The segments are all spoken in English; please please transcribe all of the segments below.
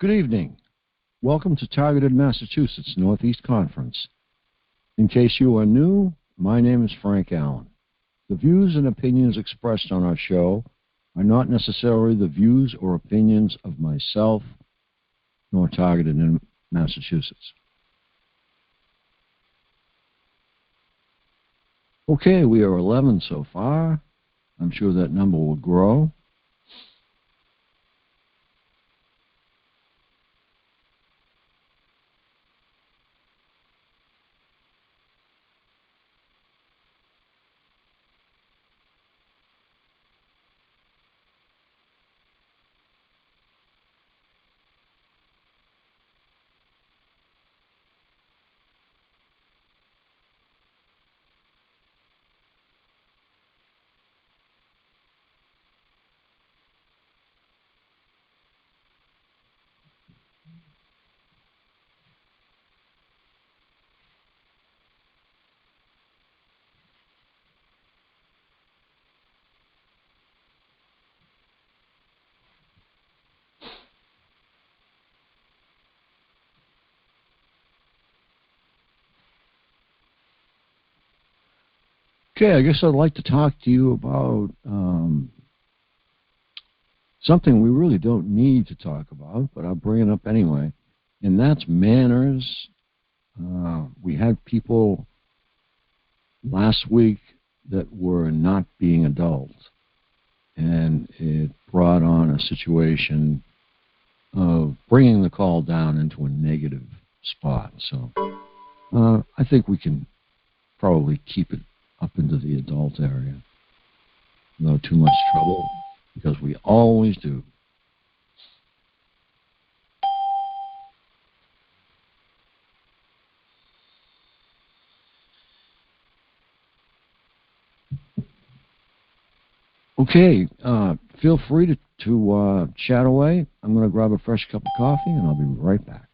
Good evening. Welcome to Targeted Massachusetts Northeast Conference. In case you are new, my name is Frank Allen. The views and opinions expressed on our show are not necessarily the views or opinions of myself nor Targeted in Massachusetts. Okay, we are 11 so far. I'm sure that number will grow. Okay, I guess I'd like to talk to you about something we really don't need to talk about, but I'll bring it up anyway, and that's manners. We had people last week that were not being adults, and it brought on a situation of bringing the call down into a negative spot. So I think we can probably keep it up into the adult area without too much trouble, because we always do. Okay, feel free to chat away. I'm going to grab a fresh cup of coffee, and I'll be right back.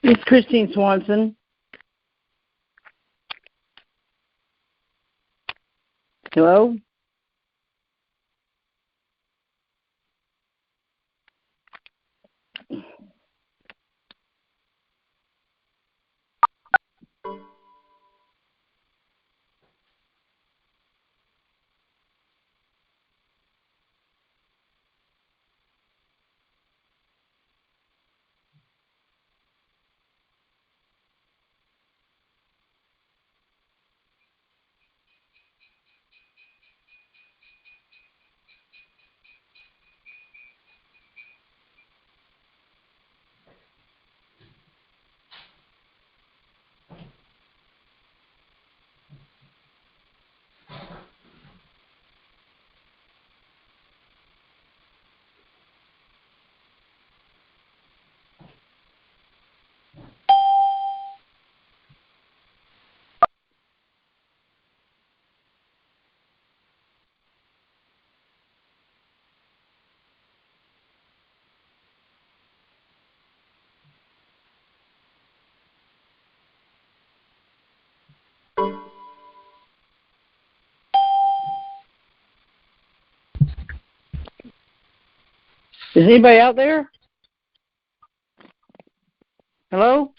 It's Christine Swanson. Hello? Is anybody out there? Hello?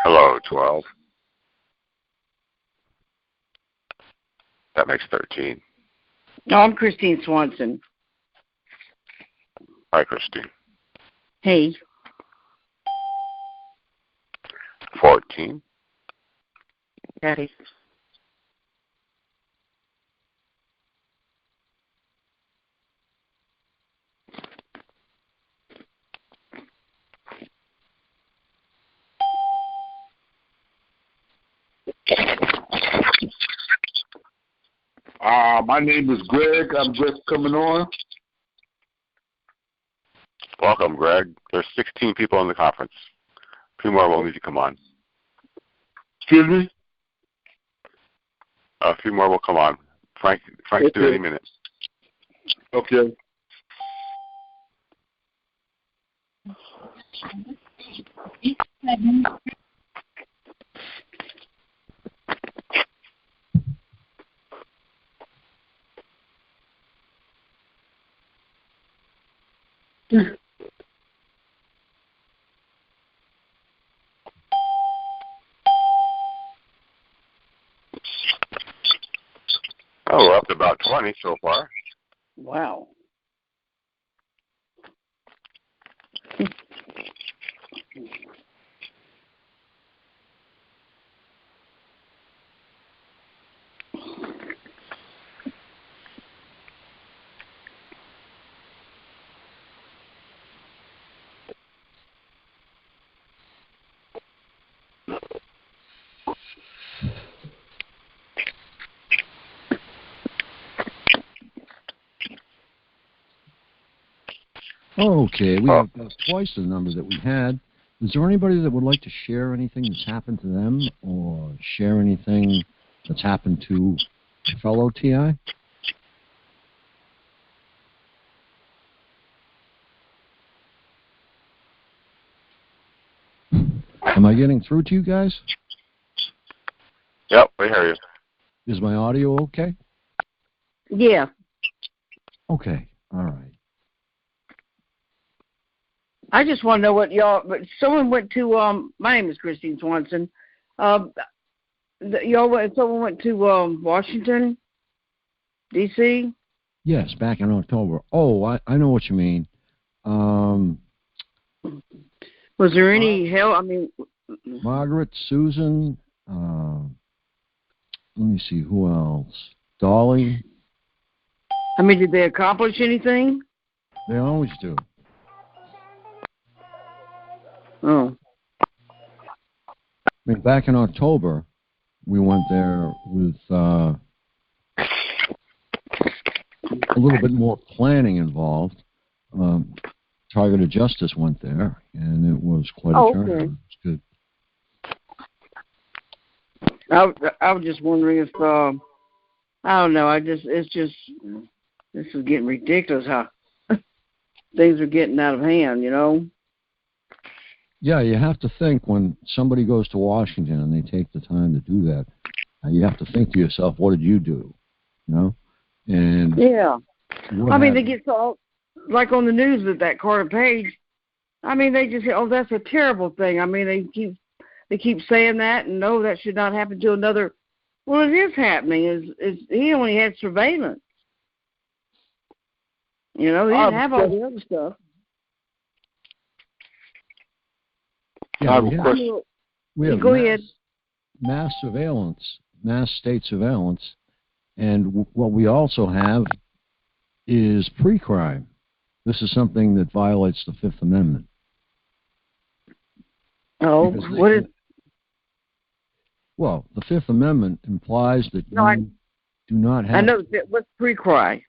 Hello, 12. That makes 13. No, I'm Christine Swanson. Hi, Christine. Hey. 14. Patty. My name is Greg. I'm just coming on. Welcome, Greg. There's 16 people in the conference. 2 more will need to come on. Excuse me? A few more will come on. Frank's due any minute. Okay. Oh, we're up to about 20 so far. Wow. Okay, we have twice the number that we had. Is there anybody that would like to share anything that's happened to them or share anything that's happened to a fellow TI? Am I getting through to you guys? Yep, we hear you. Is my audio okay? Yeah. Okay, all right. I just want to know what y'all. But someone went to. My name is Christine Swanson. Someone went to Washington, D.C. Yes, back in October. Oh, I know what you mean. Was there any help? I mean, Margaret, Susan. Let me see who else. Dolly. I mean, did they accomplish anything? They always do. Oh. I mean, back in October, we went there with a little bit more planning involved. Targeted Justice went there, and it was quite a turn. Okay. It was good. I was just wondering if I don't know. This is getting ridiculous how things are getting out of hand. You know. Yeah, you have to think when somebody goes to Washington and they take the time to do that, you have to think to yourself, what did you do? You know? And yeah. I mean, they get so, like on the news with that Carter Page, I mean, they just say, oh, that's a terrible thing. I mean, they keep saying that, and no, that should not happen to another. Well, it is happening. Is he only had surveillance. You know, he didn't have all the other stuff. Yeah, we have Go ahead. Mass surveillance, mass state surveillance, and what we also have is pre-crime. This is something that violates the Fifth Amendment. Oh, what is? Well, the Fifth Amendment implies that you do not have. I know. What's pre-crime?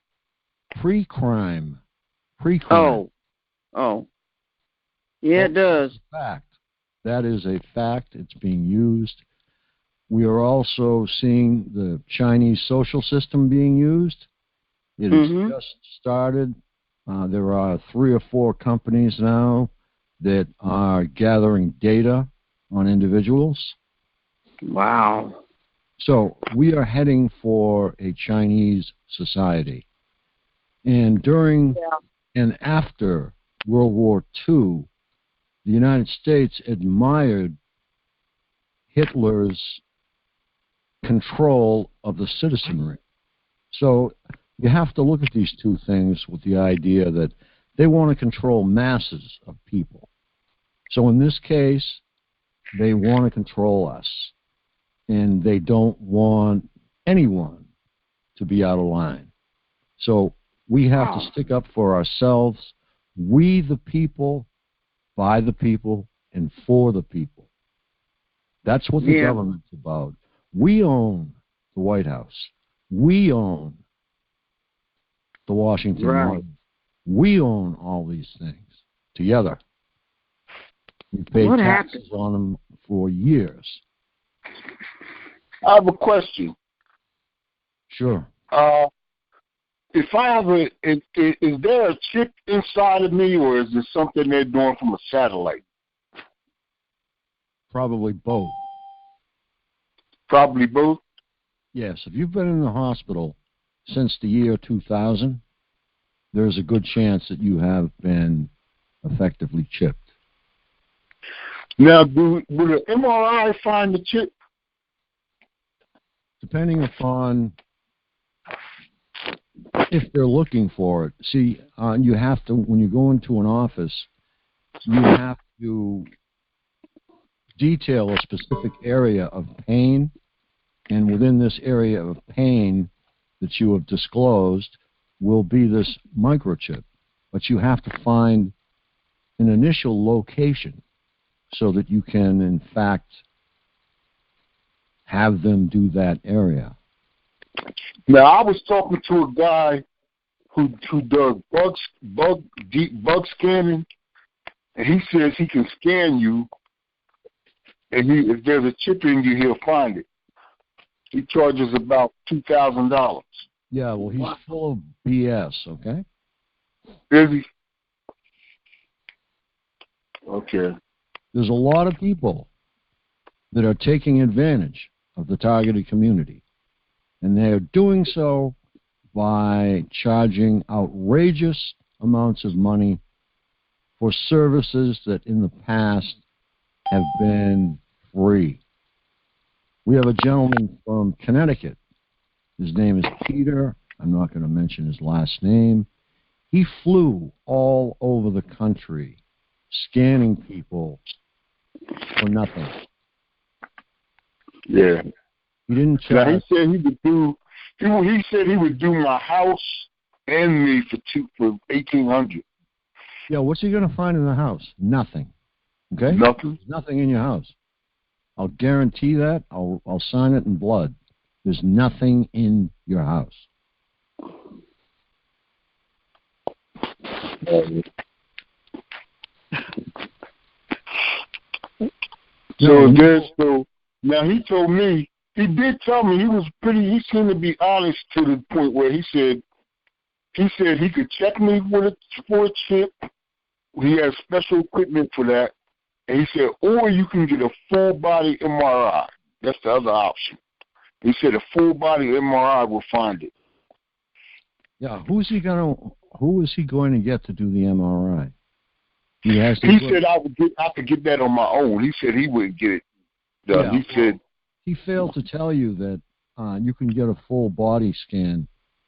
Pre-crime. Pre-crime. Oh. Yeah, it does. Fact. That is a fact. It's being used. We are also seeing the Chinese social system being used. It has just started. There are 3 or 4 companies now that are gathering data on individuals. Wow. So we are heading for a Chinese society. And during and after World War II, the United States admired Hitler's control of the citizenry. So you have to look at these two things with the idea that they want to control masses of people. So in this case, they want to control us. and they don't want anyone to be out of line. So we have to stick up for ourselves. We the people, by the people, and for the people. That's what the government's about. We own the White House. We own the Washington Monument. We own all these things together. We pay taxes on them for years. I have a question. Sure. If I have is there a chip inside of me, or is it something they're doing from a satellite? Probably both. Probably both? Yes. If you've been in the hospital since the year 2000, there's a good chance that you have been effectively chipped. Now, will the MRI find the chip? Depending upon if they're looking for it. See, you have to, when you go into an office, you have to detail a specific area of pain, and within this area of pain that you have disclosed will be this microchip. But you have to find an initial location so that you can, in fact, have them do that area. Now, I was talking to a guy who does bug scanning, and he says he can scan you, and if there's a chip in you, he'll find it. He charges about $2,000. Yeah, well, he's full of BS, okay? Is he? Okay. There's a lot of people that are taking advantage of the targeted community, and they're doing so by charging outrageous amounts of money for services that in the past have been free. We have a gentleman from Connecticut. His name is Peter. I'm not going to mention his last name. He flew all over the country scanning people for nothing. Yeah. He didn't charge. Now, he said he would do. He said he would do my house and me for $1,800. Yeah, what's he going to find in the house? Nothing. Okay. Nothing. There's nothing in your house. I'll guarantee that. I'll sign it in blood. There's nothing in your house. So now he told me, he did tell me he seemed to be honest to the point where he said he could check me for a chip. He has special equipment for that. And he said, or you can get a full body MRI. That's the other option. He said a full body MRI will find it. Yeah, who is he going to get to do the MRI? He said I could get that on my own. He said he wouldn't get it done. Yeah, he said he failed to tell you that you can get a full body scan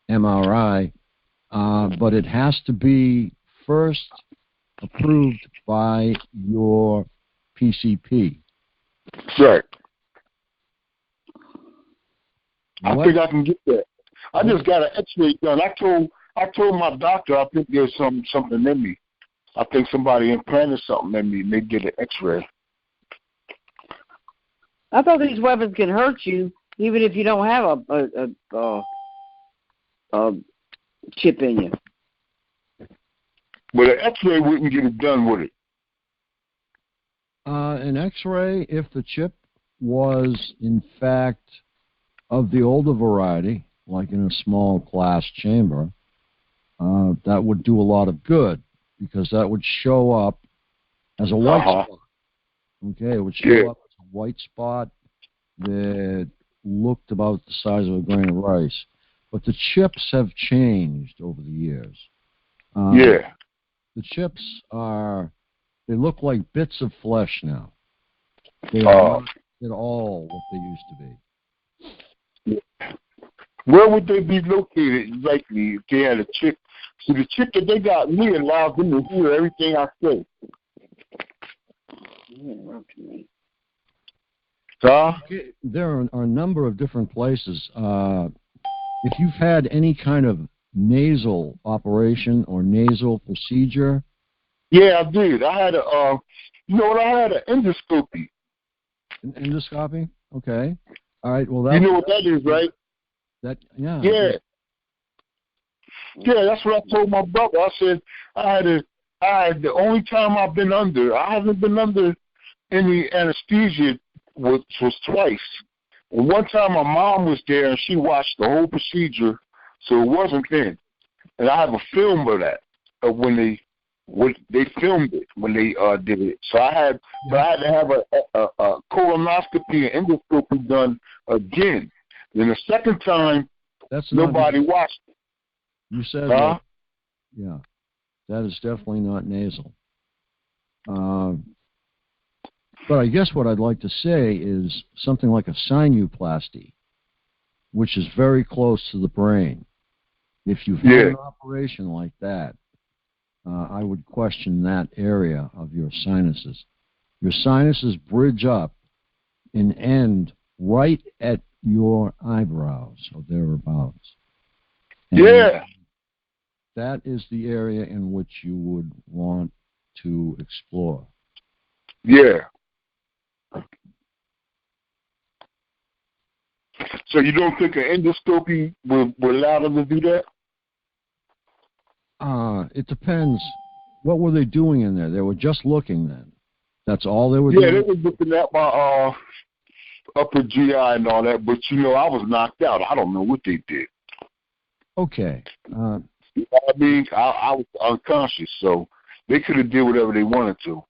MRI, but it has to be first approved by your PCP. Right. I think I can get that. I just got an X-ray done. I told my doctor I think there's something in me. I think somebody implanted something in me and they did an X-ray. I thought these weapons can hurt you even if you don't have a chip in you. But an X-ray wouldn't get it done, would it? An X-ray, if the chip was in fact of the older variety, like in a small glass chamber, that would do a lot of good because that would show up as a white spot. Okay, it would show up as a white spot that looked about the size of a grain of rice. But the chips have changed over the years. The chips they look like bits of flesh now. They are not at all what they used to be. Where would they be located likely if they had a chip? So the chip that they got me allows them to hear everything I say. Okay, there are a number of different places. If you've had any kind of nasal operation or nasal procedure. Yeah, I did. I had I had an endoscopy. An endoscopy? Okay. All right. Well, you know what that is, right? Yeah. Yeah, that's what I told my brother. I said I had the only time I've been under. I haven't been under any anesthesia was twice. And one time my mom was there and she watched the whole procedure, so it wasn't then. And I have a film of that when they filmed it when they did it. So I had to have a colonoscopy and endoscopy done again. Then the second time, nobody watched it. You said, yeah, that is definitely not nasal. But I guess what I'd like to say is something like a sinuplasty, which is very close to the brain. If you've had an operation like that, I would question that area of your sinuses. Your sinuses bridge up and end right at your eyebrows or thereabouts. And that is the area in which you would want to explore. Yeah. So you don't think an endoscopy will allow them to do that? It depends. What were they doing in there? They were just looking then. That's all they were doing? Yeah, they were looking at my upper GI and all that, but I was knocked out. I don't know what they did. Okay. I was unconscious, so they could have did whatever they wanted to.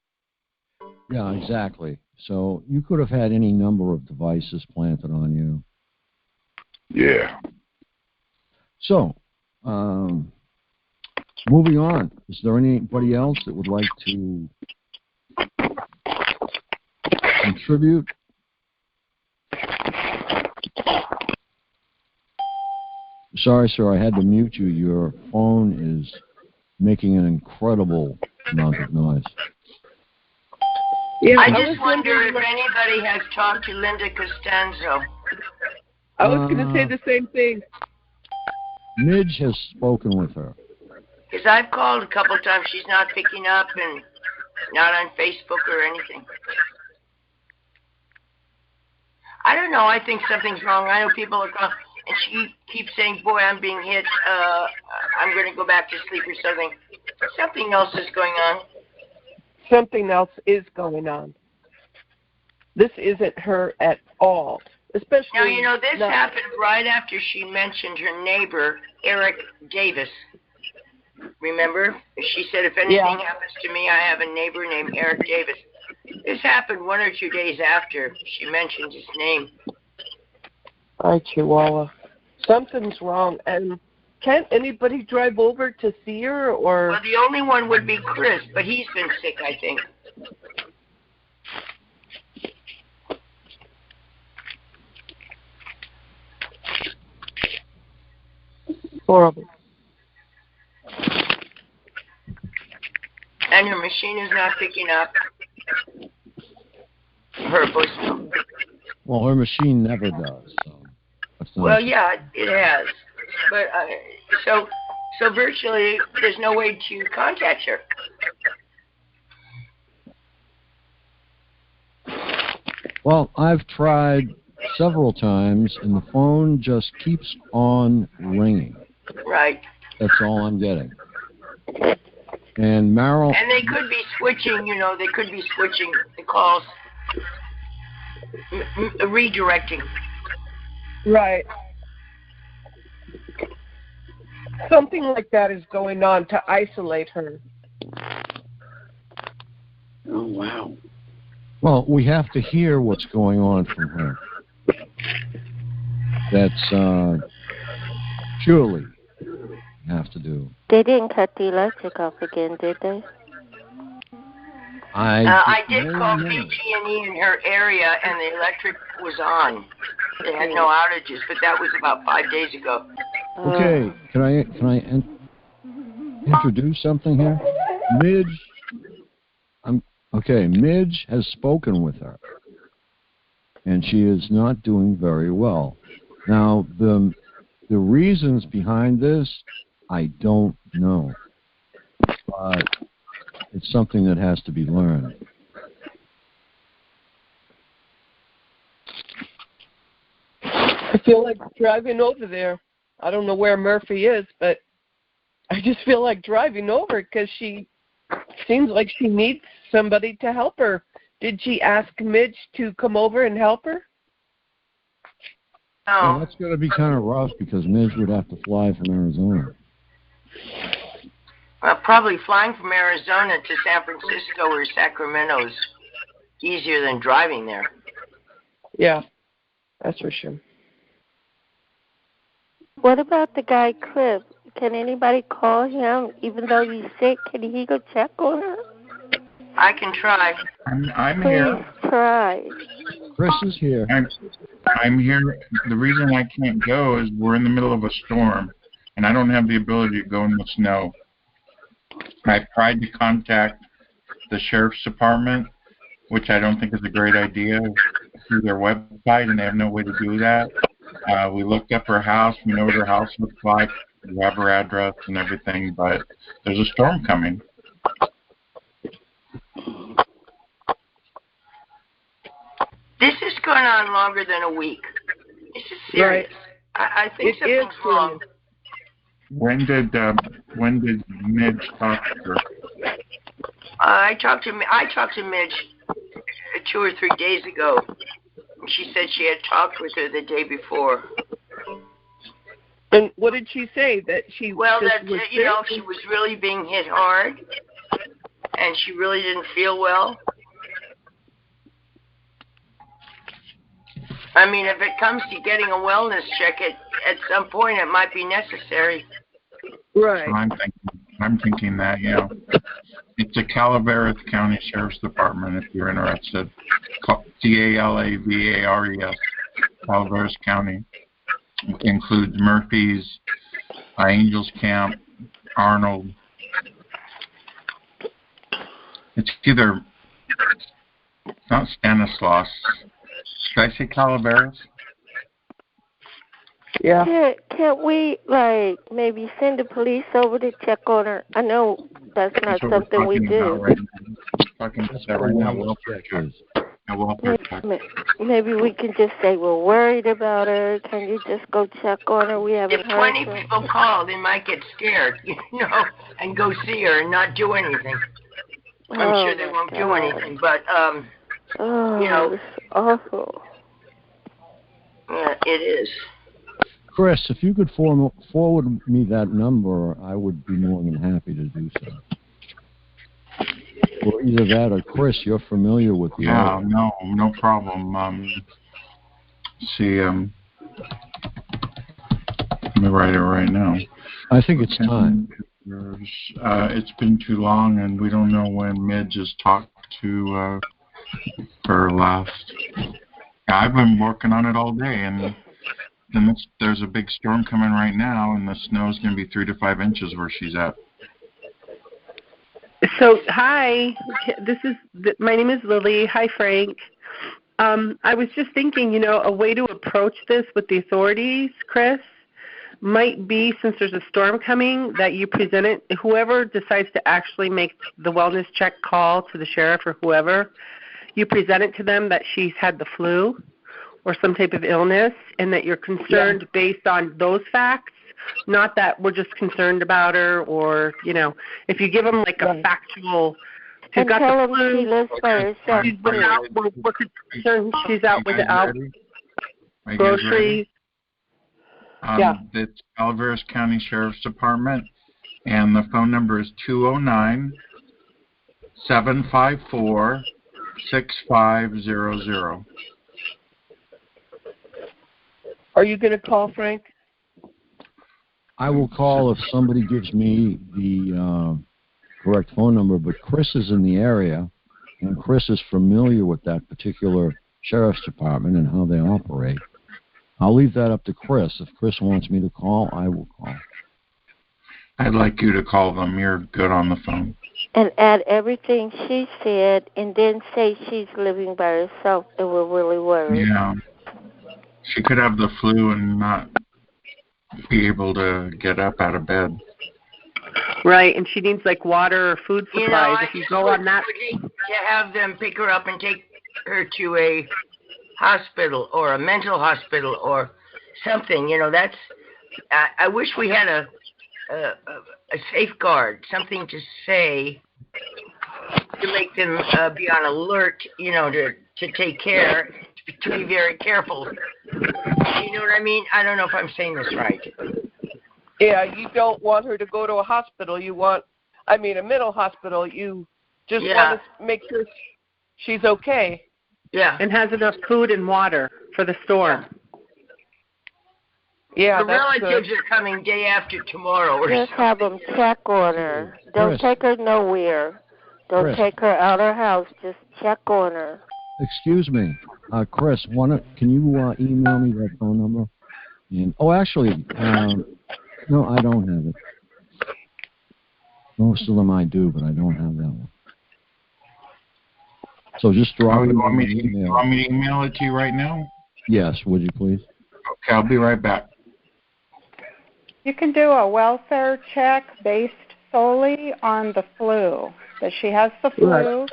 Yeah, exactly. So you could have had any number of devices planted on you. Yeah. So, moving on. Is there anybody else that would like to contribute? Sorry, sir, I had to mute you. Your phone is making an incredible amount of noise. Yeah, I just wonder if anybody has talked to Linda Costanzo. I was going to say the same thing. Midge has spoken with her. Because I've called a couple of times. She's not picking up and not on Facebook or anything. I don't know. I think something's wrong. I know people are calling, and she keeps saying, boy, I'm being hit. I'm going to go back to sleep or something. Something else is going on. Something else is going on. This isn't her at all. Especially now, this happened right after she mentioned her neighbor, Eric Davis. Remember? She said, if anything happens to me, I have a neighbor named Eric Davis. This happened 1 or 2 days after she mentioned his name. Hi, Chihuahua. Something's wrong. And can't anybody drive over to see her? Or? Well, the only one would be Chris, but he's been sick, I think. Horrible. And her machine is not picking up her voicemail. Well, her machine never does. So well, yeah, it has. But so virtually, there's no way to contact her. Well, I've tried several times, and the phone just keeps on ringing. Right. That's all I'm getting. And Meryl... And they could be switching, they could be switching the calls, redirecting. Right. Something like that is going on to isolate her. Oh, wow. Well, we have to hear what's going on from her. That's purely have to do. They didn't cut the electric off again, did they? I did call PG&E in her area, and the electric was on. They had no outages, but that was about 5 days ago. Okay, can I introduce something here? Midge. Midge has spoken with her, and she is not doing very well. Now, the reasons behind this, I don't know, but it's something that has to be learned. I feel like driving over there. I don't know where Murphy is, but I just feel like driving over because she seems like she needs somebody to help her. Did she ask Midge to come over and help her? No. Well, that's going to be kind of rough because Midge would have to fly from Arizona. Well, probably flying from Arizona to San Francisco or Sacramento is easier than driving there. Yeah, that's for sure. What about the guy, Chris? Can anybody call him, even though he's sick? Can he go check on her? I can try. I'm Please here. try. Chris is here. I'm here. The reason I can't go is we're in the middle of a storm, and I don't have the ability to go in the snow. I've tried to contact the sheriff's department, which I don't think is a great idea, through their website, and they have no way to do that. We looked up her house. We know what her house looks like. We have her address and everything, but there's a storm coming. This is going on longer than a week. This is serious. Right. I think something's wrong. When did Midge talk to her? I talked to Midge 2 or 3 days ago. She said she had talked with her the day before. And what did she say? That she was she was really being hit hard, and she really didn't feel well. I mean, if it comes to getting a wellness check, at some point it might be necessary. Right. I'm thinking that, it's the Calaveras County Sheriff's Department if you're interested. Calaveras, Calaveras County. It includes Murphy's, Angels Camp, Arnold. It's either not Stanislaus. Should I say Calaveras? Yeah. Can't we, maybe send the police over to check on her? I know that's not something we do. Maybe we can just say we're worried about her. Can you just go check on her? We haven't heard. If 20 people call, they might get scared, and go see her and not do anything. I'm sure they won't do anything, but it's awful. Yeah, it is. Chris, if you could forward me that number, I would be more than happy to do so. Or either that or Chris, you're familiar with the area. No problem. Let me write it right now. I think it's time. It's been too long, and we don't know when Midge has talked to her last. I've been working on it all day, and there's a big storm coming right now, and the snow's going to be 3 to 5 inches where she's at. So, hi, my name is Lily. Hi, Frank. I was just thinking, a way to approach this with the authorities, Chris, might be, since there's a storm coming, that you present it, whoever decides to actually make the wellness check call to the sheriff or whoever, you present it to them that she's had the flu or some type of illness, and that you're concerned based on those facts, not that we're just concerned about her, or, if you give them a factual, she's got the flu, she lives by herself. We're concerned she's out without groceries. It's Calaveras County Sheriff's Department, and the phone number is 209-754-6500. Are you going to call, Frank? I will call if somebody gives me the correct phone number, but Chris is in the area, and Chris is familiar with that particular sheriff's department and how they operate. I'll leave that up to Chris. If Chris wants me to call, I will call. I'd like you to call them. You're good on the phone. And add everything she said and then say she's living by herself and we're really worried. Yeah. She could have the flu and not be able to get up out of bed. Right, and she needs like water or food supplies. If you go on that, to have them pick her up and take her to a hospital or a mental hospital or something. That's. I wish we had a safeguard, something to say to make them be on alert. To take care, to be very careful. You know what I mean? I don't know if I'm saying this right. Yeah, you don't want her to go to a hospital. A mental hospital. You just want to make sure she's okay. Yeah. And has enough food and water for the storm. Yeah, the relatives are coming day after tomorrow. Just have them check on her. Don't take her nowhere. Don't take her out of her house. Just check on her. Excuse me, Chris. Can you email me that phone number? And actually, no, I don't have it. Most of them I do, but I don't have that one. So just drop it. You want me to email it to you right now? Yes, would you please? Okay, I'll be right back. You can do a welfare check based solely on the flu, that she has the flu,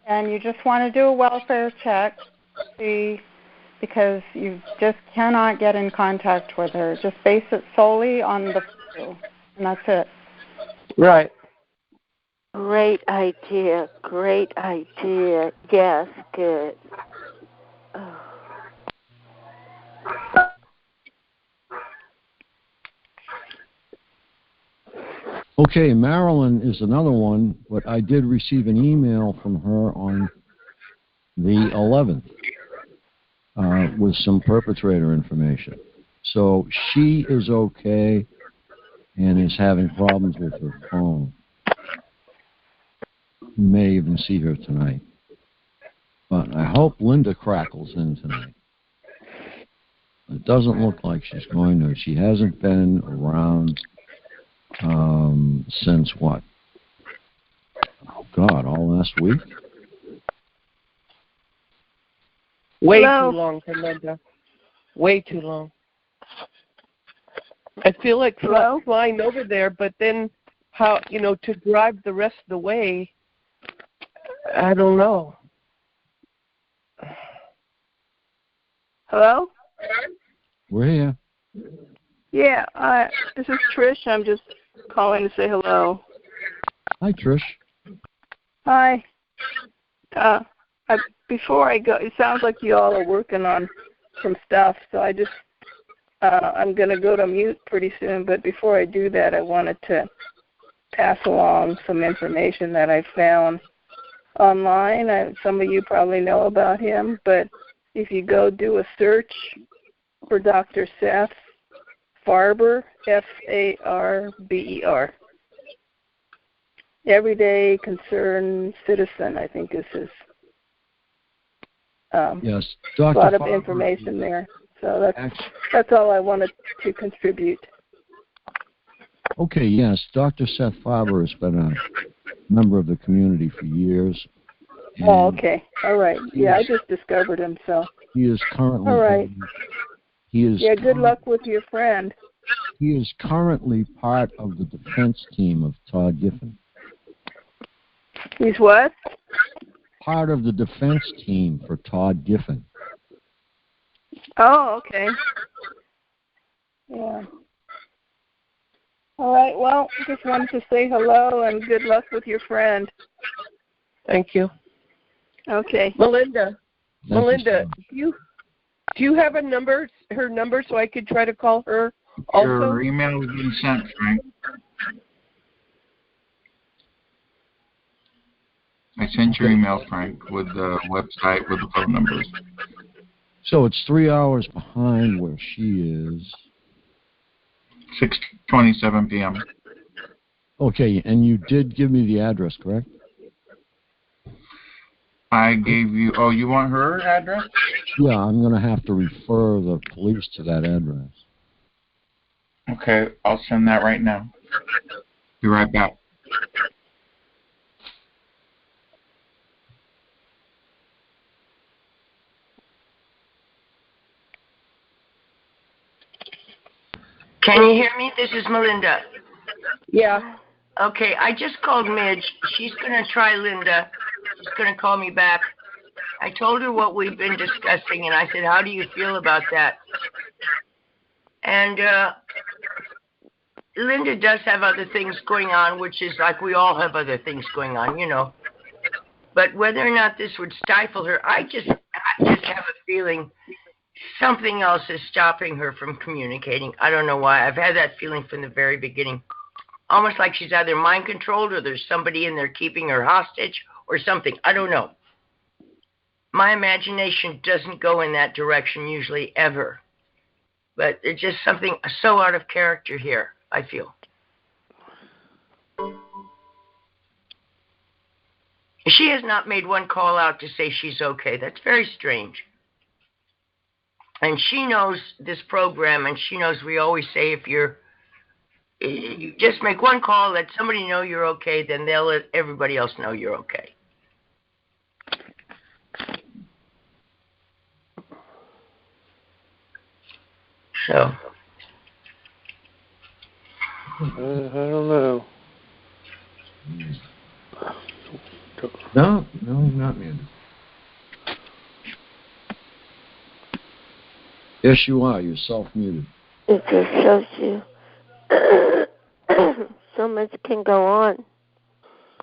and you just want to do a welfare check, because you just cannot get in contact with her. Just base it solely on the flu, and that's it. Right. Great idea. Yes, good. Oh. Okay, Marilyn is another one, but I did receive an email from her on the 11th with some perpetrator information. So she is okay and is having problems with her phone. You may even see her tonight. But I hope Linda crackles in tonight. It doesn't look like she's going to. She hasn't been around since what? Oh, God, all last week? Way too long for Linda. Way too long. I feel like flying over there, but then how, to drive the rest of the way, I don't know. Hello? We're here. Yeah, this is Trish. I'm just calling to say hello. Hi, Trish. Hi. Before I go, it sounds like you all are working on some stuff, so I'm going to go to mute pretty soon, but before I do that, I wanted to pass along some information that I found online. Some of you probably know about him, but if you go do a search for Dr. Seth Farber, F-A-R-B-E-R. Everyday Concerned Citizen, I think is his. Yes, Dr. A lot of information there. So that's all I wanted to contribute. Okay, yes, Dr. Seth Farber has been a member of the community for years. Oh, okay. All right. Yeah, I just discovered him, so. He is currently. All right. Yeah, good luck with your friend. He is currently part of the defense team of Todd Giffen. He's what? Part of the defense team for Todd Giffen. Oh, okay. Yeah. All right. Well, just wanted to say hello and good luck with your friend. Thank you. Okay. Melinda, do you have her number so I could try to call her also? Your email has been sent, Frank. I sent your email, Frank, with the website, with the phone numbers. So it's 3 hours behind where she is. 6:27 p.m. Okay, and you did give me the address, correct? I gave you, you want her address? Yeah, I'm going to have to refer the police to that address. Okay, I'll send that right now. Be right back. Can you hear me? This is Melinda. Yeah. Okay, I just called Midge. She's going to try Linda. She's going to call me back. I told her what we've been discussing, and I said, how do you feel about that? And Linda does have other things going on, which is like we all have other things going on, you know. But whether or not this would stifle her, I just have a feeling something else is stopping her from communicating. I don't know why. I've had that feeling from the very beginning. Almost like she's either mind controlled or there's somebody in there keeping her hostage or something. I don't know. My imagination doesn't go in that direction usually ever. But it's just something so out of character here, I feel. She has not made one call out to say she's okay. That's very strange. And she knows this program, and she knows we always say if you just make one call, let somebody know you're okay, then they'll let everybody else know you're okay. So. I don't know. No, not me. Yes, you are. You're self-muted. It just shows you so much can go on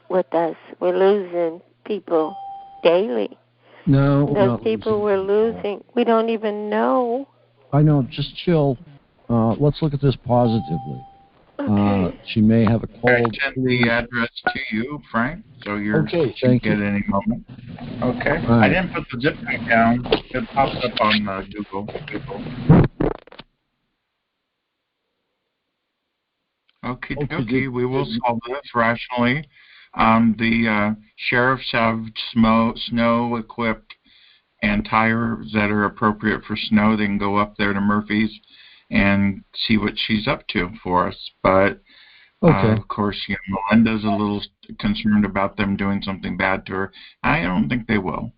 with us. We're losing people daily. Those people we're losing, we don't even know. I know. Just chill. Let's look at this positively. Okay. She may have a cold. I sent the address to you, Frank, so you're okay. Thank you. Get any moment. Okay. Right. I didn't put the zip back down. It pops up on Google. Okay. We will solve this rationally. The sheriffs have snow-equipped and tires that are appropriate for snow. They can go up there to Murphy's and see what she's up to for us. But, of course, Melinda's a little concerned about them doing something bad to her. I don't think they will.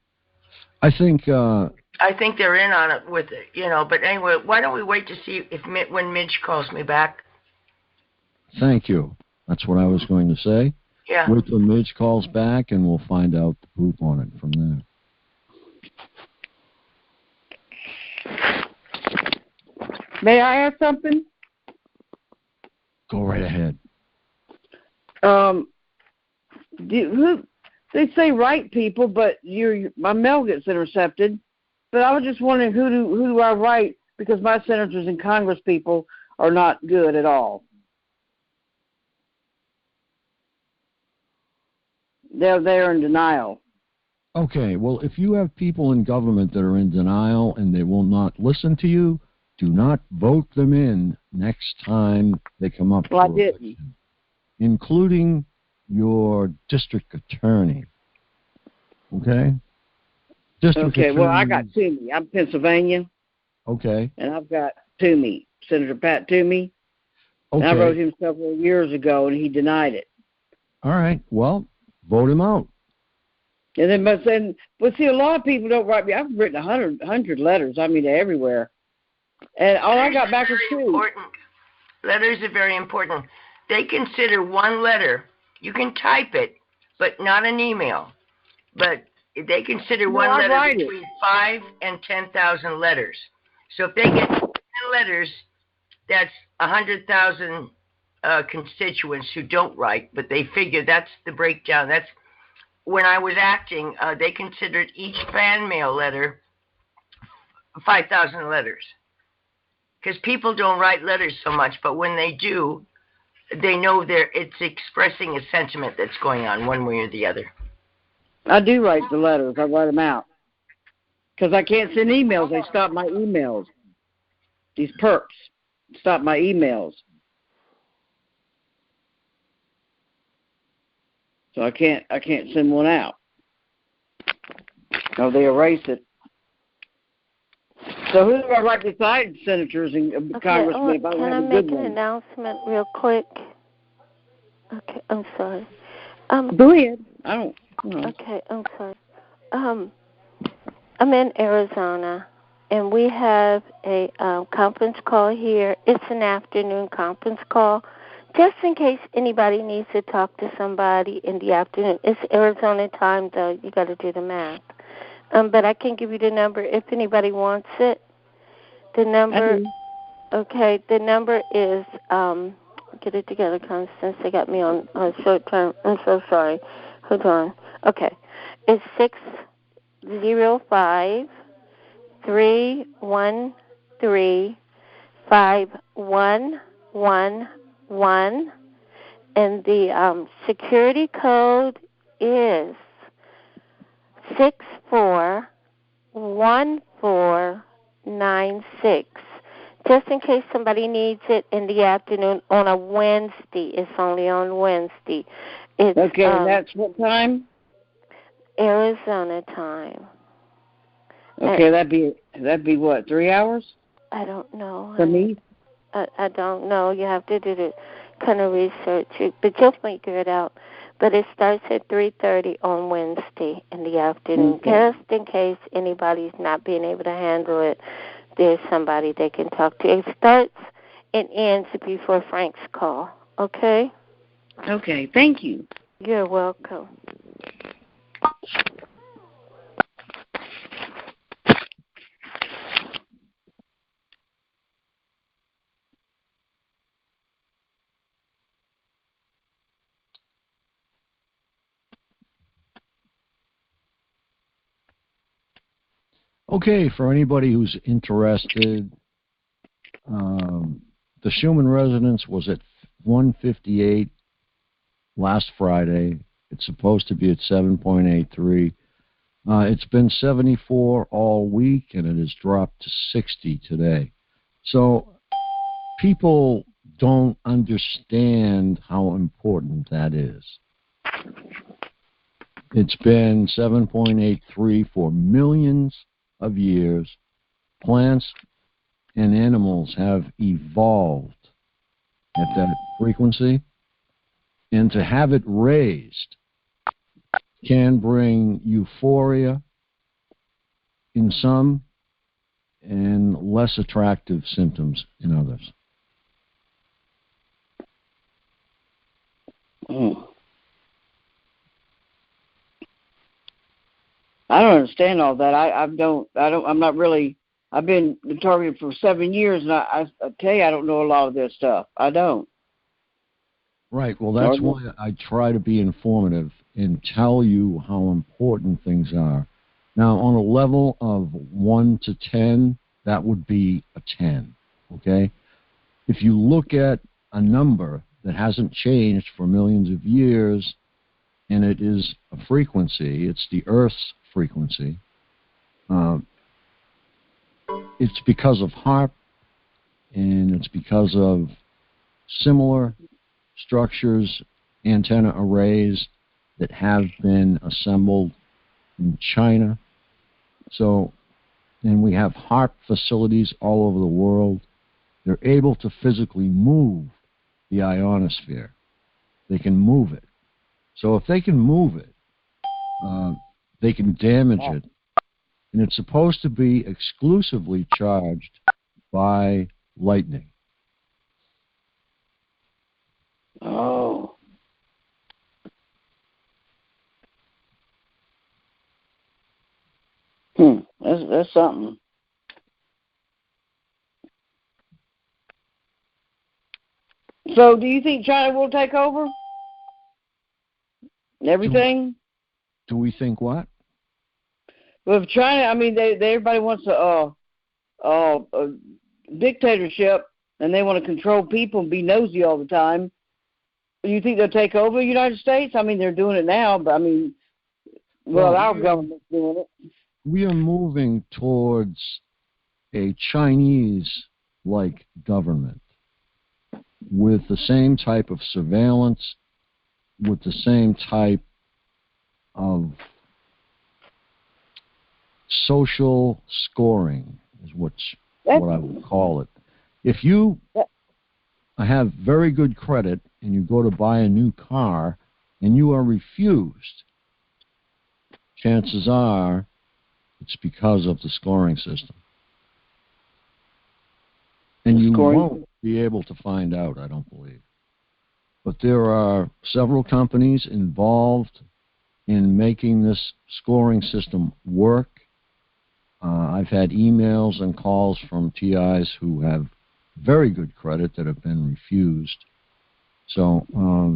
I think they're in on it with it, But anyway, why don't we wait to see when Midge calls me back? Thank you. That's what I was going to say. Yeah. Wait till Midge calls back, and we'll find out the proof on it from there. May I add something? Go right ahead. They say right people, but my mail gets intercepted. But I was just wondering who do I write, because my senators and Congress people are not good at all. They're in denial. Okay, well, if you have people in government that are in denial and they will not listen to you, do not vote them in next time they come up for election, including your district attorney. Okay? Well, I got Toomey. I'm Pennsylvania. Okay. And I've got Toomey, Senator Pat Toomey. Okay. And I wrote him several years ago, and he denied it. All right. Well, vote him out. And then, but see, a lot of people don't write me. I've written 100 letters. I mean, everywhere. And all I got back was 2. Letters are very important. They consider one letter. You can type it, but not an email. But they consider one letter between 5,000 and 10,000 letters. So if they get 10 letters, that's 100,000 constituents who don't write, but they figure that's the breakdown. That's when I was acting, they considered each fan mail letter 5,000 letters. Because people don't write letters so much, but when they do, they know it's expressing a sentiment that's going on one way or the other. I do write the letters. I write them out. Because I can't send emails. They stop my emails. These perps stop my emails. So I can't send one out. No, they erase it. So who do I write besides senators and congressmen if I can want I a make good an one? announcement real quick? Okay, I'm sorry. Go ahead. I don't. Okay, I'm sorry. I'm in Arizona, and we have a conference call here. It's an afternoon conference call, just in case anybody needs to talk to somebody in the afternoon. It's Arizona time, though. You got to do the math. But I can give you the number if anybody wants it. The number. Okay, the number is. Get it together, Constance. They got me on short term. I'm so sorry. Hold on. Okay, it's 605-313-5111, and the security code is 641496. Just in case somebody needs it in the afternoon on a Wednesday. It's only on Wednesday. It's, okay, that's what time? Arizona time. Okay, that'd be what, 3 hours? I don't know. For me? I don't know. You have to do the kind of research, but you'll figure it out. But it starts at 3:30 on Wednesday in the afternoon, just in case anybody's not being able to handle it. There's somebody they can talk to. It starts and ends before Frank's call. Okay? Okay, thank you. You're welcome. Okay, for anybody who's interested, the Schumann resonance was at 158 last Friday. It's supposed to be at 7.83. It's been 74 all week, and it has dropped to 60 today. So people don't understand how important that is. It's been 7.83 for millions of years. Plants and animals have evolved at that frequency, and to have it raised can bring euphoria in some and less attractive symptoms in others. I don't understand all that. I'm not really. I've been targeted for 7 years, and I tell you, I don't know a lot of this stuff. I don't. Right. Well, that's why I try to be informative and tell you how important things are. Now, on a level of 1 to 10, that would be a 10. Okay. If you look at a number that hasn't changed for millions of years, and it is a frequency, it's the Earth's frequency. It's because of HAARP, and it's because of similar structures, antenna arrays that have been assembled in China. So, and we have HAARP facilities all over the world. They're able to physically move the ionosphere. They can move it. So if they can move it, they can damage it. And it's supposed to be exclusively charged by lightning. Oh. That's something. So, do you think China will take over everything? Do we think what? Well, if China, I mean, everybody wants a dictatorship, and they want to control people and be nosy all the time. Do you think they'll take over the United States? I mean, they're doing it now, but I mean, well our government's doing it. We are moving towards a Chinese-like government with the same type of surveillance, with the same type of social scoring is what I would call it. If you have very good credit and you go to buy a new car and you are refused, chances are it's because of the scoring system. And you won't be able to find out, I don't believe. But there are several companies involved in making this scoring system work. I've had emails and calls from TIs who have very good credit that have been refused. So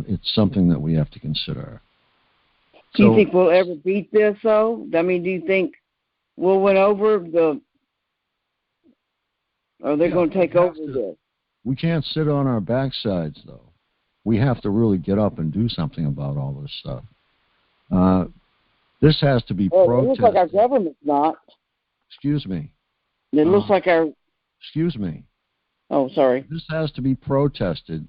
it's something that we have to consider. Do you think we'll ever beat this, though? I mean, do you think we'll win over the... Or they're going to take over this? We can't sit on our backsides, though. We have to really get up and do something about all this stuff. This has to be protested. It looks like our government's not. Excuse me. It looks like our... Excuse me. Oh, sorry. This has to be protested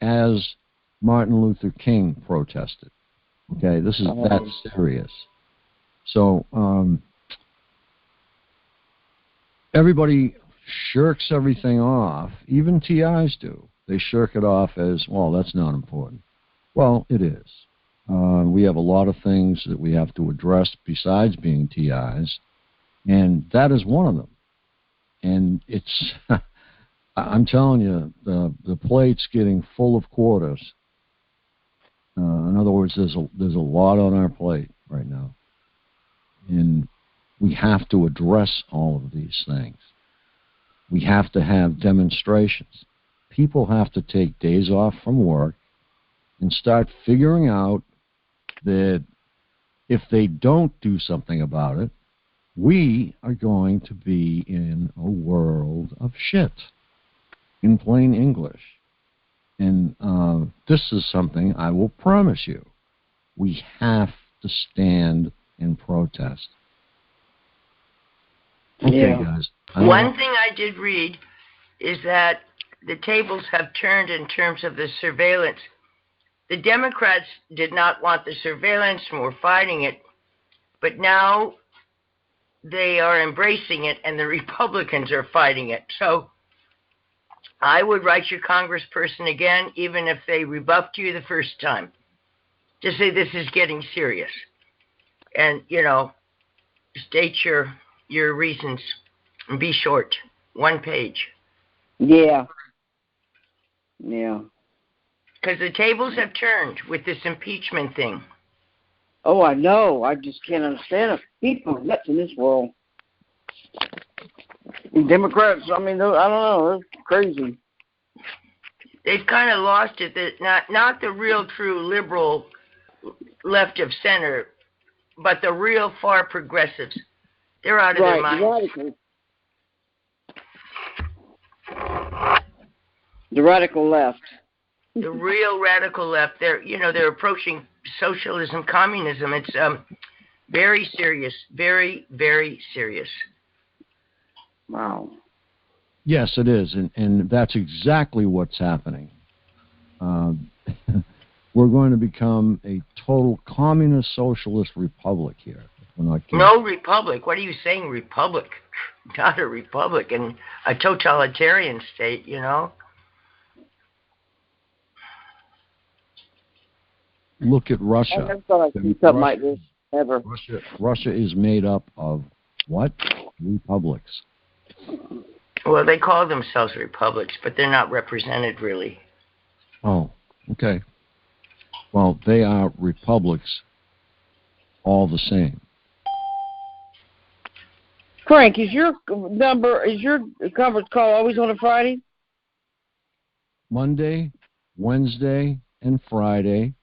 as Martin Luther King protested. Okay, this is that serious. So everybody shirks everything off. Even TIs do. They shirk it off as, well, that's not important. Well, it is. We have a lot of things that we have to address besides being TIs, and that is one of them. And it's, I'm telling you, the plate's getting full of quarters. In other words, there's a lot on our plate right now. And we have to address all of these things. We have to have demonstrations. People have to take days off from work and start figuring out that if they don't do something about it, we are going to be in a world of shit, in plain English. And this is something I will promise you. We have to stand and protest. Okay, guys. One thing I did read is that the tables have turned in terms of the surveillance. The Democrats did not want the surveillance and were fighting it, but now they are embracing it and the Republicans are fighting it. So I would write your congressperson again, even if they rebuffed you the first time, to say this is getting serious. And, you know, state your reasons and be short. 1 page. Yeah. Yeah. Because the tables have turned with this impeachment thing. Oh, I know. I just can't understand it. People are nuts in this world. And Democrats, I mean, I don't know. They're crazy. They've kind of lost it. That not the real, true liberal left of center, but the real far progressives. They're out of their minds. The radical left. The real radical left. They're approaching socialism, communism. It's very serious. Very, very serious. Wow. Yes, it is, and that's exactly what's happening. We're going to become a total communist socialist republic here. No republic. What are you saying, republic? Not a republic, and a totalitarian state, you know? Look at Russia. I never thought I'd see something like this ever. Russia is made up of what? Republics. Well, they call themselves republics, but they're not represented really. Oh, okay. Well, they are republics all the same. Frank, is your conference call always on a Friday? Monday, Wednesday, and Friday.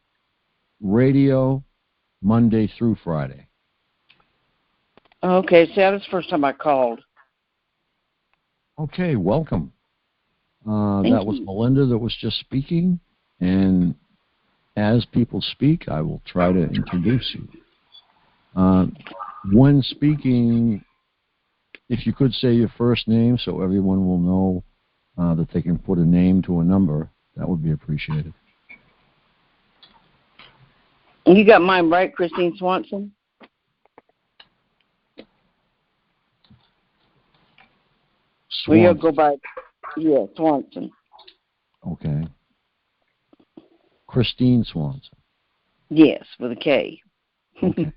Radio, Monday through Friday. Okay, see, that's the first time I called. Okay, welcome. That was Melinda that was just speaking, and as people speak, I will try to introduce you. When speaking, if you could say your first name so everyone will know that they can put a name to a number, that would be appreciated. You got mine right, Christine Swanson? Swanson. We'll go by, Swanson. Okay. Christine Swanson? Yes, with a K. Okay.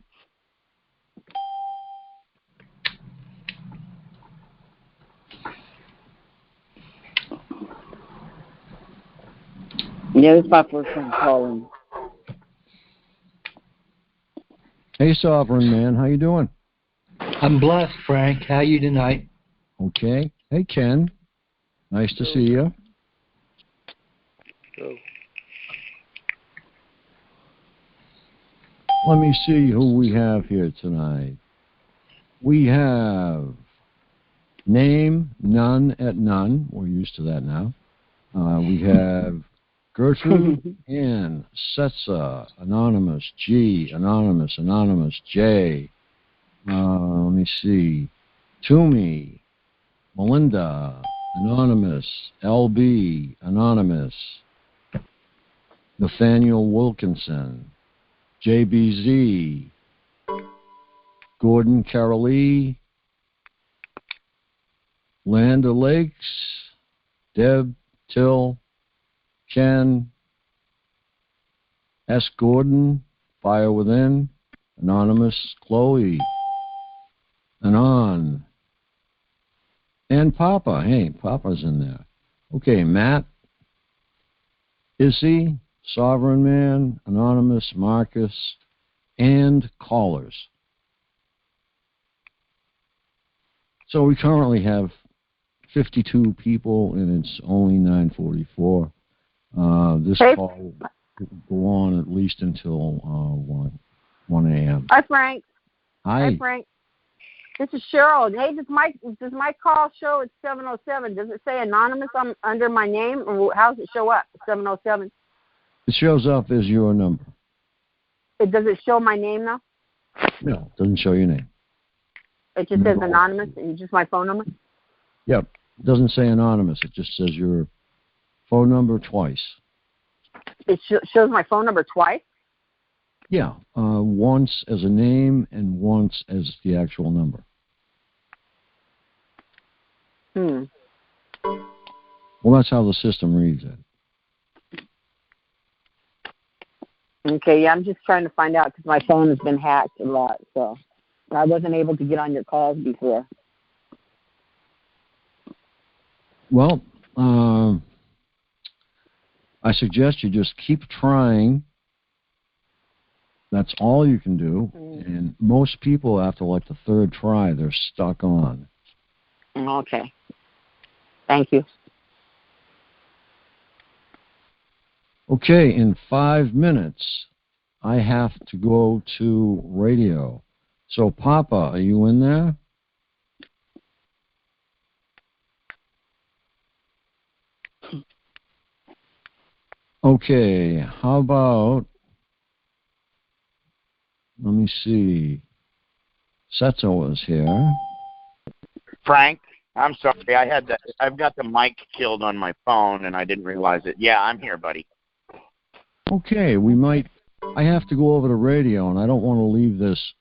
Yeah, it's my first time calling. Hey, Sovereign Man, how you doing? I'm blessed, Frank. How are you tonight? Okay. Hey, Ken. Nice to see you. Let me see who we have here tonight. We have name, none at none. We're used to that now. We have Gertrude, Ann, Setsa, Anonymous, G, Anonymous, J. Let me see. Toomey, Melinda, Anonymous, LB, Anonymous, Nathaniel Wilkinson, JBZ, Gordon Carolee, Land O'Lakes, Deb, Till, Ken, S. Gordon, Fire Within, Anonymous, Chloe, Anon, and Papa. Hey, Papa's in there. Okay, Matt, Izzy, Sovereign Man, Anonymous, Marcus, and callers. So we currently have 52 people, and it's only 9:44. This call will go on at least until 1 a.m. Hi, Frank. Hi. Hi, Frank. This is Cheryl. Hey, does my call show at 707? Does it say anonymous under my name, or how does it show up? 707. It shows up as your number. Does it show my name now? No, it doesn't show your name. It just says anonymous and just my phone number? Yep. It doesn't say anonymous. It just says your phone number twice. It shows my phone number twice? Yeah. Once as a name and once as the actual number. Well, that's how the system reads it. Okay, yeah, I'm just trying to find out because my phone has been hacked a lot, so I wasn't able to get on your calls before. Well, I suggest you just keep trying. That's all you can do. And most people, after like the third try, they're stuck on. Okay. Thank you. Okay, in 5 minutes, I have to go to radio. So, Papa, are you in there? Okay, how about, let me see, Setzo is here. Frank, I'm sorry, I've got the mic killed on my phone and I didn't realize it. Yeah, I'm here, buddy. Okay, I have to go over to radio, and I don't want to leave this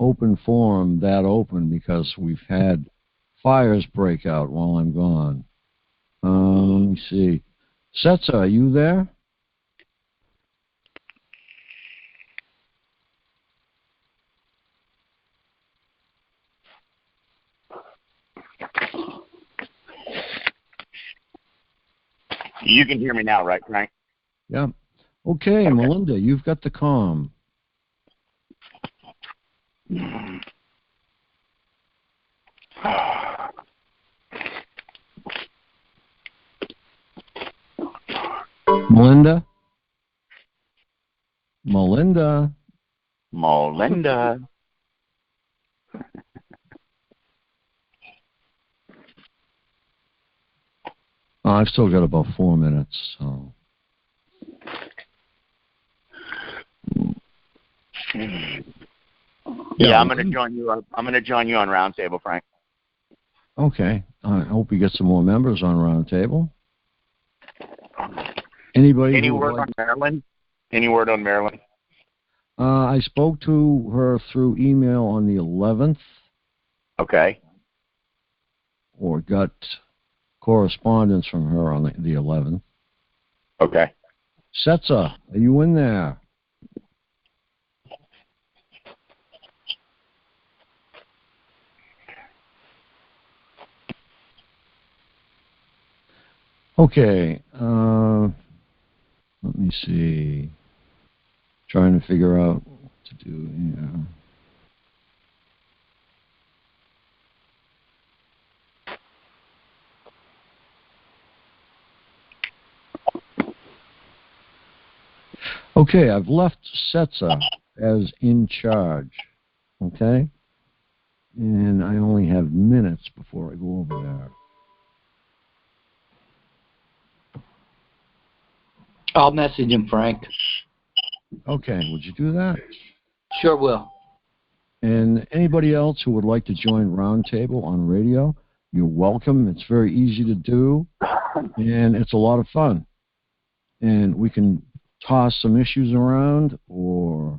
open forum that open because we've had fires break out while I'm gone. Let me see. Setsa, are you there? You can hear me now, right, Frank? Yeah. Okay, Melinda, you've got the comm. Melinda? I've still got about 4 minutes, so. Yeah, I'm going to join you. I'm going to join you on Roundtable, Frank. Okay. I hope we get some more members on Roundtable. Anybody? Any word on Maryland? Any word on Maryland? I spoke to her through email on the 11th. Okay. Or got correspondence from her on the 11th. Okay. Setza, are you in there? Okay, let me see. Trying to figure out what to do here. Okay, I've left Setza as in charge, okay? And I only have minutes before I go over there. I'll message him, Frank. Okay, would you do that? Sure will. And anybody else who would like to join Roundtable on radio, you're welcome. It's very easy to do, and it's a lot of fun. And we can toss some issues around, or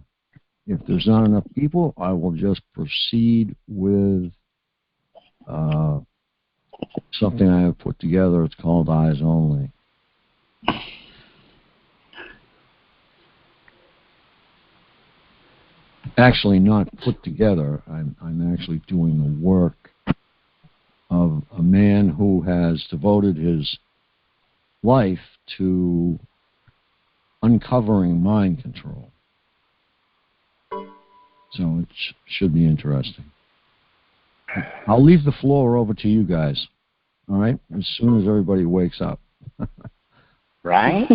if there's not enough people, I will just proceed with something I have put together. It's called Eyes Only. Actually not put together. I'm actually doing the work of a man who has devoted his life to uncovering mind control. So it should be interesting. I'll leave the floor over to you guys, all right, as soon as everybody wakes up. Right?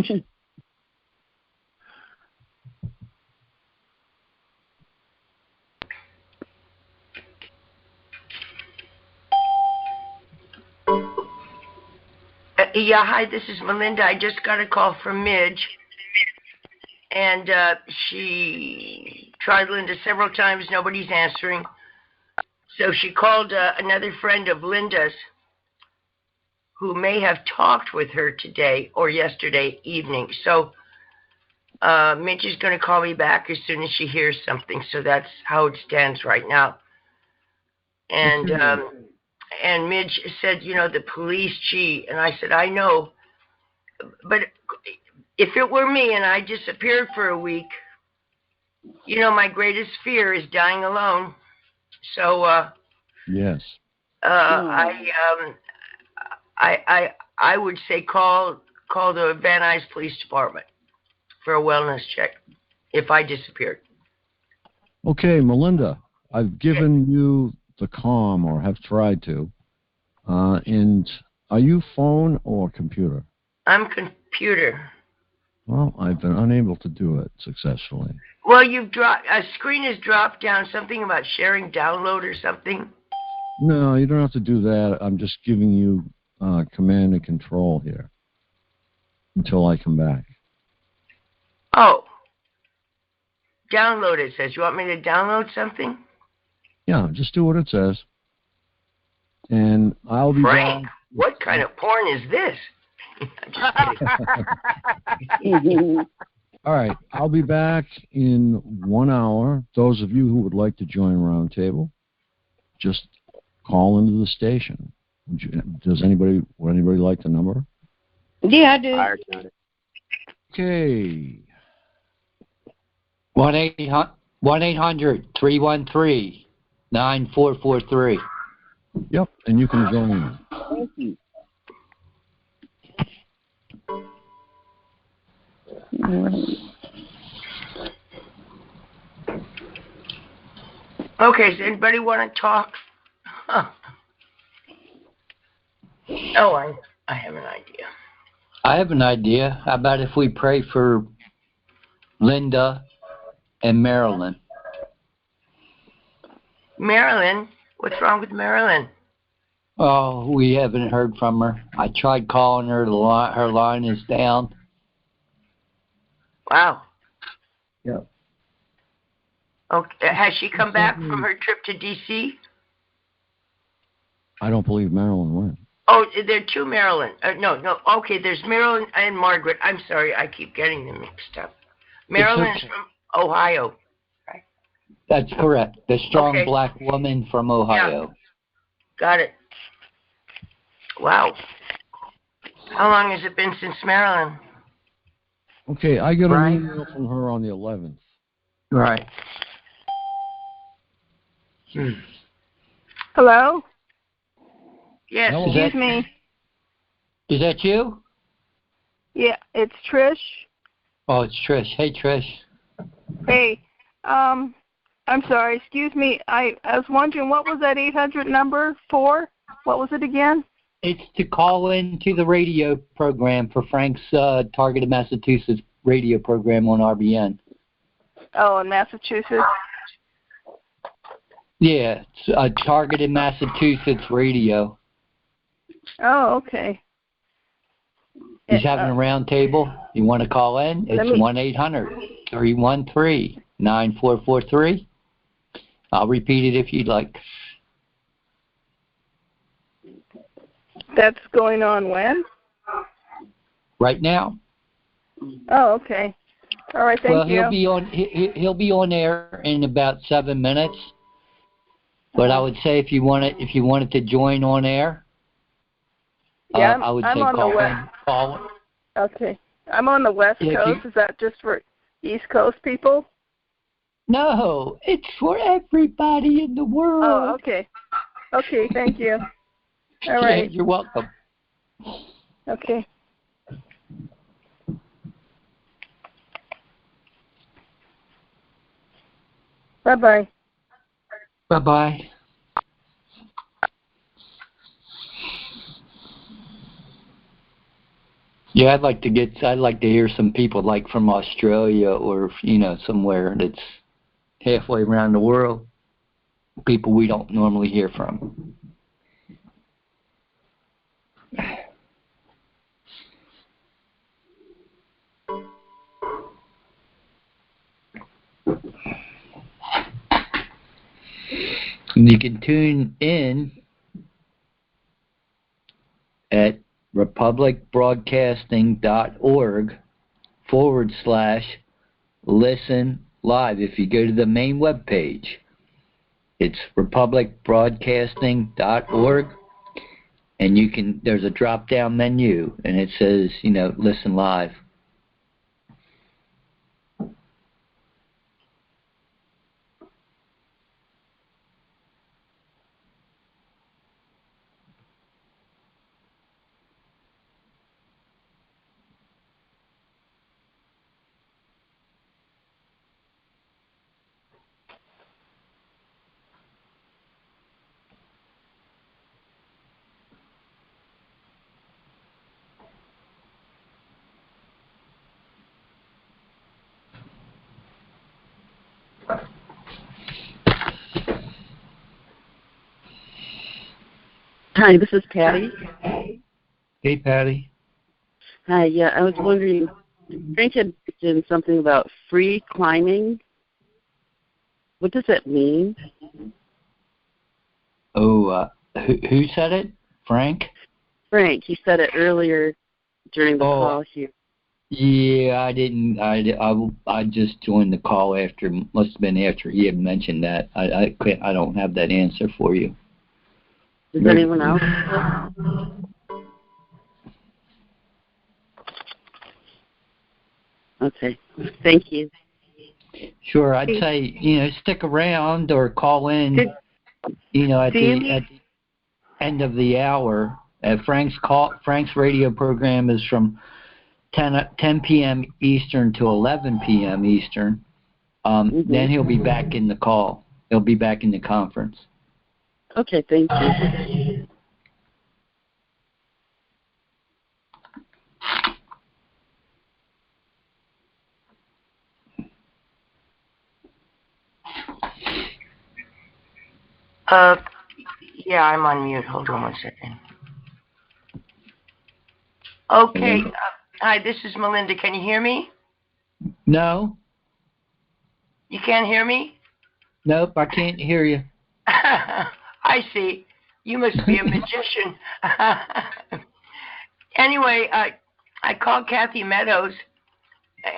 Yeah, hi, this is Melinda. I just got a call from Midge, and she tried Linda several times. Nobody's answering. So she called another friend of Linda's who may have talked with her today or yesterday evening. So Midge is going to call me back as soon as she hears something. So that's how it stands right now. And and Midge said, you know, the police cheat. And I said, I know. But if it were me and I disappeared for a week, you know, my greatest fear is dying alone. So yes. I would say call the Van Nuys Police Department for a wellness check if I disappeared. Okay, Melinda, I've given you the comm, or have tried to. And are you phone or computer? I'm computer. Well, I've been unable to do it successfully. Well, you've dropped a screen has dropped down, something about sharing download or something. No, you don't have to do that. I'm just giving you command and control here until I come back. Oh. Download, it says. You want me to download something? Yeah, just do what it says. And I'll be Frank, back. What kind of porn is this? All right, I'll be back in 1 hour. Those of you who would like to join Roundtable, just call into the station. Would anybody like the number? Yeah, I do. Okay. 1-800-313-9443. Yep, and you can join in. Thank you. Okay, does anybody want to talk? Huh. Oh, I have an idea. I have an idea. How about if we pray for Linda and Marilyn? Marilyn? What's wrong with Marilyn? Oh, we haven't heard from her. I tried calling her. Her line is down. Wow. Yep. Okay. Has she come back from her trip to D.C.? I don't believe Marilyn went. Oh, there are two Marilyn. No. Okay, there's Marilyn and Margaret. I'm sorry, I keep getting them mixed up. Marilyn is from Ohio. Right? That's correct. The strong black woman from Ohio. Yeah. Got it. Wow. How long has it been since Marilyn? Okay, I got an email from her on the 11th. Right. Hello? Yes. Excuse me. Is that you? Yeah, it's Trish. Oh, it's Trish. Hey, Trish. Hey, I'm sorry. Excuse me. I was wondering, what was that 800 number for? What was it again? It's to call into the radio program for Frank's Targeted Massachusetts radio program on RBN. Oh, in Massachusetts? Yeah, it's Targeted Massachusetts radio. Oh, okay. He's having a round table. You want to call in? It's 1-800-313-9443. I'll repeat it if you'd like. That's going on when? Right now. Oh, okay. All right, thank you. Well, he'll be on air in about 7 minutes. But I would say if you wanted to join on air, yeah, I would say call. Okay. I'm on the West Coast. Is that just for East Coast people? No, it's for everybody in the world. Oh, okay. Okay, thank you. All right. Yeah, you're welcome. Okay. Bye-bye. Bye-bye. Yeah, I'd like to hear some people like from Australia or somewhere that's halfway around the world. People we don't normally hear from. And you can tune in at republicbroadcasting.org/listen live. If you go to the main web page, it's republicbroadcasting.org, and there's a drop down menu and it says, listen live. Hi, this is Patty. Hey, Patty. Hi, yeah, I was wondering, Frank had mentioned something about free climbing. What does that mean? Oh, who said it? Frank? Frank, he said it earlier during the call here. Yeah, I didn't. I just joined the call after. Must have been after he had mentioned that. I don't have that answer for you. Does anyone else? Okay. Thank you. Sure, I'd say stick around or call in. At the end of the hour. Frank's radio program is from 10 p.m. Eastern to 11 p.m. Eastern. Then he'll be back in the call. He'll be back in the conference. Okay, thank you. Yeah, I'm on mute. Hold on one second. Okay. Hi, this is Melinda. Can you hear me? No. You can't hear me? Nope, I can't hear you. I see. You must be a magician. Anyway, I called Kathy Meadows,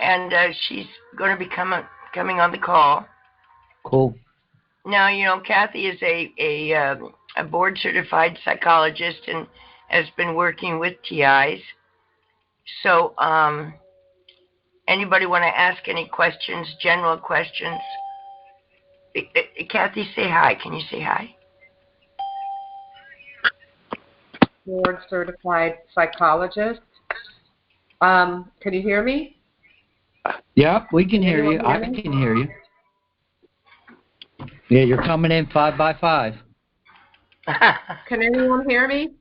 and she's going to be coming on the call. Cool. Now, Kathy is a board-certified psychologist and has been working with TIs. So, Anybody want to ask any questions, general questions? Kathy, say hi. Can you say hi? Board certified psychologist. Can you hear me? Yeah, we can hear you. I can hear you. Yeah, you're coming in 5 by 5. Can anyone hear me?